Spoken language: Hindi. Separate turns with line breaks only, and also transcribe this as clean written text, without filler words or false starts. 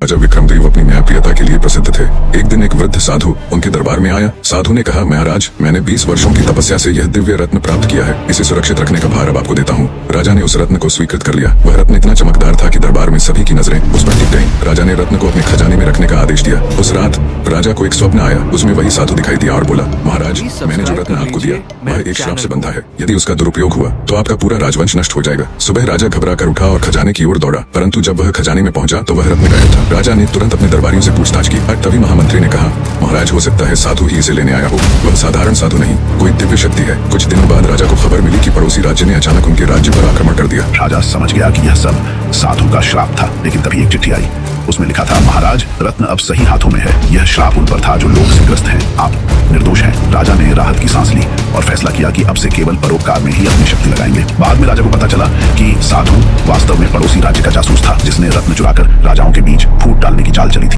राजा विक्रमदेव अपनी न्यायप्रियता के लिए प्रसिद्ध थे। एक दिन एक वृद्ध साधु उनके दरबार में आया। साधु ने कहा, महाराज, मैंने 20 वर्षों की तपस्या से यह दिव्य रत्न प्राप्त किया है। इसे सुरक्षित रखने का भार अब आपको देता हूँ। राजा ने उस रत्न को स्वीकृत कर लिया। वह रत्न इतना चमकदार था कि दरबार में सभी की नजरें उस पर टिक गईं। राजा ने रत्न को अपने खजाने में रखने का आदेश दिया। उस रात राजा को एक स्वप्न आया। उसमें वही साधु दिखाई दिया और बोला, महाराज, मैंने जो रत्न आपको दिया वह एक श्राप से बंधा है। यदि उसका दुरुपयोग हुआ तो आपका पूरा राजवंश नष्ट हो जाएगा। सुबह राजा घबरा कर उठा और खजाने की ओर दौड़ा, परंतु जब वह खजाने में पहुंचा तो वह रत्न गायब था। राजा ने तुरंत अपने दरबारियों से पूछताछ की। तभी महामंत्री ने कहा, महाराज, हो सकता है साधु ही इसे लेने आया हो। वह साधारण साधु नहीं, कोई दिव्य शक्ति है। कुछ दिनों बाद राजा को खबर मिली कि पड़ोसी राज्य ने अचानक उनके राज्य पर आक्रमण कर दिया।
राजा समझ गया कि यह सब साधु का श्राप था, लेकिन तभी एक चिट्ठी आई। उसमें लिखा था, महाराज, रत्न अब सही हाथों में है। यह श्राप उन पर था जो लोग से ग्रस्त हैं। आप निर्दोष हैं। राजा ने राहत की सांस ली और फैसला किया कि अब से केवल परोपकार में ही अपनी शक्ति लगाएंगे। बाद में राजा को पता चला कि साधु वास्तव में पड़ोसी राज्य का जासूस था, जिसने रत्न चुराकर राजाओं के बीच फूट डालने की चाल चली थी।